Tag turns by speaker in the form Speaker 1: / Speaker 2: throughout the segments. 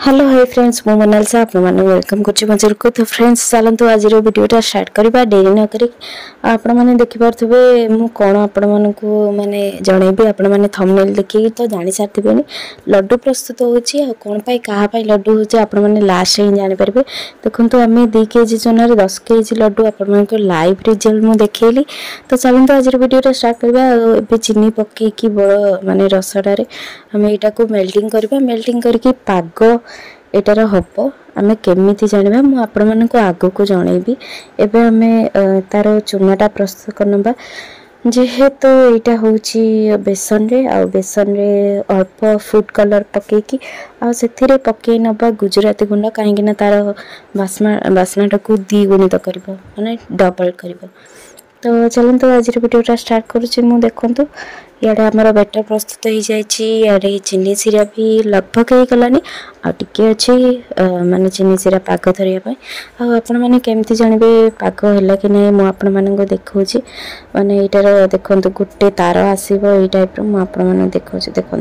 Speaker 1: Hello hi friends मो Mona Lisa आप welcome कर तो फ्रेंड्स चलते आज वीडियोटा स्टार्ट करवा डेरी न करी आपण मैंने देखिपे मु कौन आपण मानक माने जनइबी आपण मैंने थंबनेल देखिए तो जानी सारे लड्डू प्रस्तुत होची कौन पाई कहा पाई लड्डू होची आपण मैंने लास्ट ही जानि पारबे। देखंतु आमे 2 केजी चनार 10 केजी लड्डू आपण मानक लाइव रिजल्ट मु देखैली। तो चलते आज वीडियोटा स्टार्ट करवा ए चीनी पक्की की बड़ माने रसडारे आमे एटा को मेल्टिंग करबा मेल्टिंग करके पाग एटार हम आम केमी जाना मुझे आपण मानक आग को जनइबी। एबे आमे तार चूनाटा प्रस्तुत करनबा जेहेतु एटा होची बेसन रे आ बेसन रे अल्प फूड कलर पकेकी आ सेथिरे पके नबा गुजराती गुंडा कहीं तार बास्नाटा को 2 गुणित करबो माने डबल करबो। तो चलते आज वीडियोटा स्टार्ट करुच्ची मु देखंतु इे आमर बैटर प्रस्तुत हो जाए चीनी सीरा भी लगभग हो गलानी आगे अच्छी माने चीनी सीरा पाग धरने आपण मैंने केमती जानवे पाग है कि नहीं मुझे देखा माने यार देखो गोटे तार आसो ये टाइप मुझे देखा देखो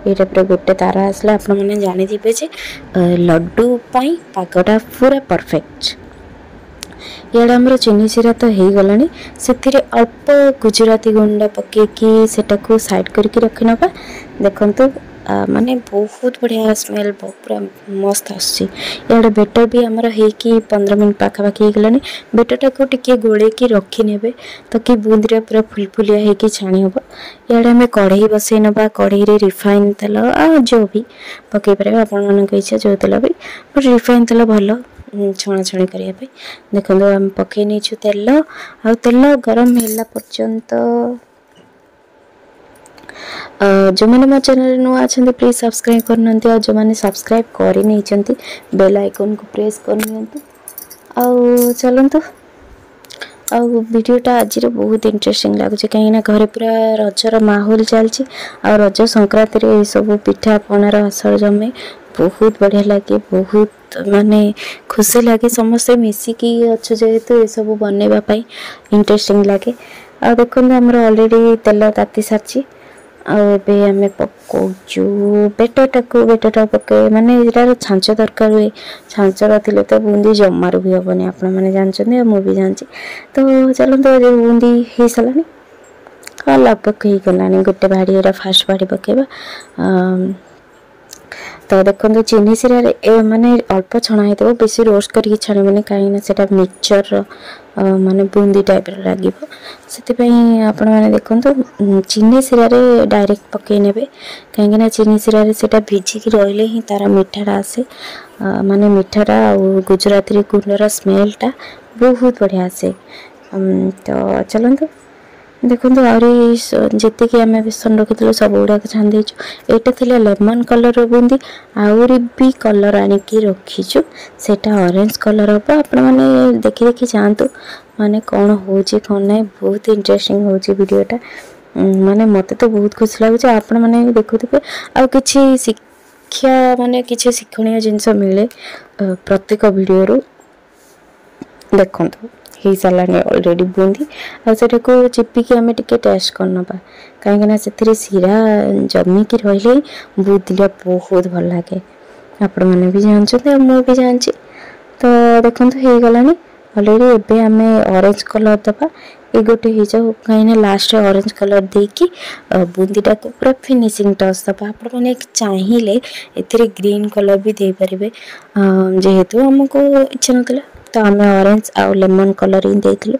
Speaker 1: ये टाइप गोटे तार आसला आपण मैंने जानी लड्डू पागटा पूरा परफेक्ट। इे आमर चीनी सीरा तो हो गलानी से अल्प गुजराती गुंड पकेकी सेटा को साइड करके रखी नबा। देखंतु माने बहुत बढ़िया स्मेल पूरा मस्त आसी। बेटर भी आमर होकी 15 मिनट पाखापाखि हो गलानी। बेटरटा को टिके गोले की रखी नेबे तो कि बूंदी पूरा फुलफुलिया होकी छाणी हम। इे आम कढ़ई बसई नबा कढ़ई रे रिफाइन तेल जो भी पकई पारे आपण मन इच्छा जो तेल भी बट रिफाइन तेल भल छणाछणी करने। देखो आम पकई नहीं तेल आ तेल गरम है पर्यंत जो मैंने मो चैनल नुआ अच्छा प्लीज सब्सक्राइब करना और जो मैंने सब्सक्राइब कर नहीं बेल आइकन को प्रेस करनी। चलतु आ वीडियोटा आज बहुत इंटरेस्टिंग लगुच कहीं घर पूरा रजर माहौल चलती आ रज संक्रांति रे सब पिठा पणार असर जमे बहुत बढ़िया लगे बहुत माने खुशी लगे समस्ते मिसिकी अच्छे जेहेतु ये सब बनवाई इंटरेस्टिंग लगे। आ देखो आमर ऑलरेडी तेल ताती सारी आम पकाचु बेटरटा पके माने यार छांच दरकार हुए छांच रे तो बूंदी जमार भी हेनी आपण मैंने जानते मुझे जानी। तो चलते बूंदी हो सारानी हाँ लगभग हो गलानी गोटे भाड़ी फास्ट भाड़ी पकेबा। तो देखो चीनी सीरा माने अल्प छणा हो बेसी रोस्ट करके छाणबनी कहीं से मिक्सचर माने बूंदी टाइप लगे से आपण मैंने देखो चीनी सीरा डायरेक्ट पकई ने कहीं चीनी सीरा से भिजिकी रही ही तार मिठाटा आसे माने मिठाटा गुजराती गुंडर स्मेलटा बहुत बढ़िया आसे। तो चलते देखो आहरी जी आम बेसन रखी सब गुड़ाक छानी यहाँ थी लेमन कलर बूंदी आहरी भी कलर आणिकी रखीचु सेटा ऑरेंज कलर हम आपण मैंने देखी देखी जातु माने कौन हो कौन ना बहुत इंटरेस्टिंग हो वीडियोटा माने मत तो बहुत खुशी लगुच आपण मैंने देखुवे आ कि शिक्षा माने किसी शिक्षणीय जिनस मिले प्रत्येक वीडियो देखु हो सारानी ऑलरेडी बूंदी आटा को चिपिकी आम टे टेस्ट करना कहीं से सीरा जमिकी रही बूंदीटा बहुत भल लगे आपण मैंने भी जानते मुझे भी जानी। तो देखो हो गलानी ऑलरेडी एबे आम ऑरेंज कलर दबा ये गोटे हो जाऊ कहीं लास्ट ऑरेंज कलर देकी बूंदीटा को पूरा फिनिशिंग टच दबा। आपण मैंने चाहिए ए ग्रीन कलर भी दे पारे जेहेतु आमको इच्छा ना तो आम ऑरेंज आ लेमन कलर ही देथिलु।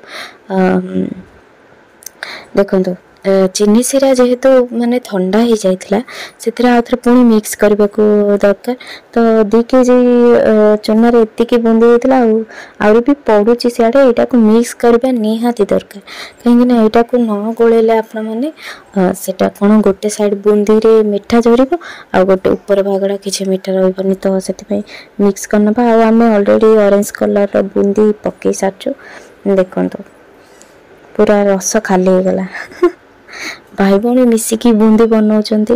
Speaker 1: देखो चीनी सीरा जेहेतु माने ठंडा हो जाइथिला सेथरा आउथरे पुणी मिक्स करबा को दरकार। तो 2 केजी चुनार एतिकी बूंदी होइथिला आउरी भी पड़ुची सियाडे एटा को मिक्स करबा निहाती दरकार कहीं ना एटा को न गोलेले आपण माने सेटा कोन गोटे साइड बूंदी रे मिठा झरिबो आ गोटे ऊपर भागड़ा किछि मिठा रहबनी। तो सेति मिक्स करनबा आ आमे ऑलरेडी ऑरेंज कलर रो बूंदी पके साचो देखंतो पूरा रस खाली हो गला भाई भौणी मिसिकी बुंदी बनाउछन्ती।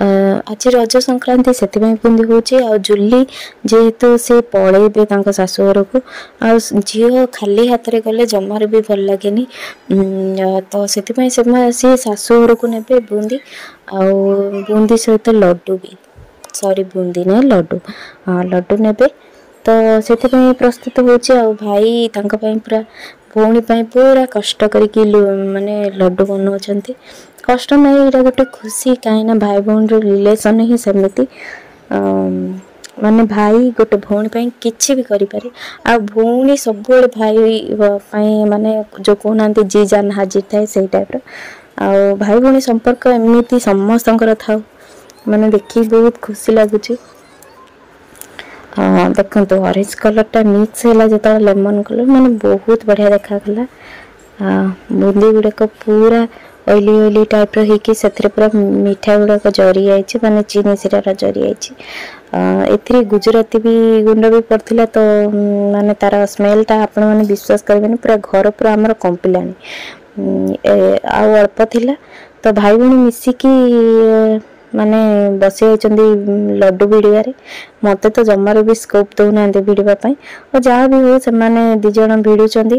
Speaker 1: आज रज संक्रांति से बुंदी होची आ जुली जेहेतु से पळेबे तांको शाशु घर को आ झील खाली हाथ रे गले जमार भी भल लागेनी। तो से शाशु घर को नेबे बुंदी आ बुंदी सहित लड्डू भी सॉरी बुंदी ने लड्डू हाँ लड्डू नेबे। तो से प्रस्तुत होची आ भाई तांको पई पूरा भौणी पई पूरा कष्ट करिकी माने लड्डू बनाउछन्ती। कष्ट नहीं एटा गोटे खुशी कहीं भाई भौणी रिलेसन ही सेमती माने भाई गोटे भौणी पई किछि भी करि पारे आ भौणी सब भाई पई माने जो कहना जी जान हाजिर थाए से टाइप आ भाई भौणी संपर्क एमती समस्तंकर थाउ माने देखि बहुत खुशी लगुची। देखो ऑरेंज कलर टा मिक्स है जो लेमन कलर माने बहुत बढ़िया देखा गला। बुंदी गुड़ाक पूरा ऑयली ऑयली टाइप रही से पूरा मिठा गुड़ाक जरी जाइए माने चीनी सिरा जरी जाइए। गुजराती भी गुंड भी पड़ता तो माने तार स्मेलटा आपण मैंने विश्वास करेंगे पूरा घर पूरा आमर कंपिलानी अल्प थिला। तो भाई भौणी मिसिकी माने बसी होती लड्डू भिड़े मत तो जमार भी स्कोप दौना भिड़ापी और जहाँ भी हो से दिज भिड़ुंट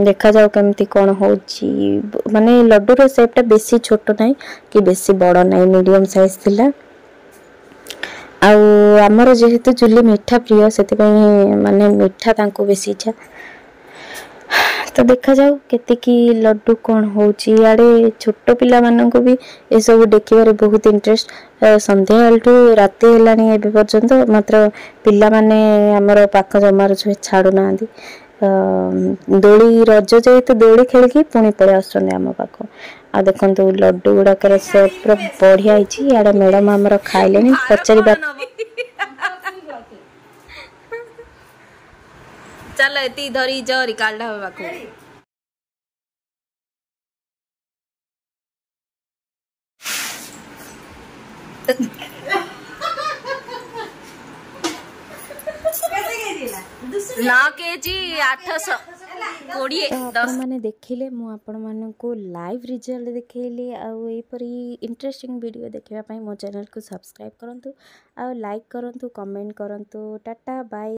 Speaker 1: देखा जाओ केमती कौन हो माने लड्डूर सेपटा बेसी छोट ना कि बेसी बड़ ना मीडियम साइज थिला। आमर जेहेतु जुली मिठा प्रिय से माने मिठा तांको बेसी इच्छा। तो देखा जाओ केतिकी लड्डू कौन होची आड़े छोट पिला मानन को भी ये सब देखिबारे बहुत इंटरेस्ट संध्या ठू राति हेलानी एबे पर्यंत मात्र पिला माने हमर पाख जमार छाड़ू नांदी दोली रज जेहेतु दोली खेलिकी पुणी पड़े आसुचंदी आम पाख आ देखंतु लड्डू गुड़ाकर से पूरा बढ़िया होईची। आड़े मैडम हमर खाइलेनी पचारि
Speaker 2: चल एती धरी जो रिकाल्डा बाकू ना केजी 800 कोड़िए
Speaker 1: मैंने देखिले मु आपण मानकु लाइव रिजल्ट देखैली आईपरी इंटरेस्टिंग वीडियो देखिबा पई मो चैनल को सब्सक्राइब करंतु आ लाइक करंतु कमेंट करंतु टाटा बाय।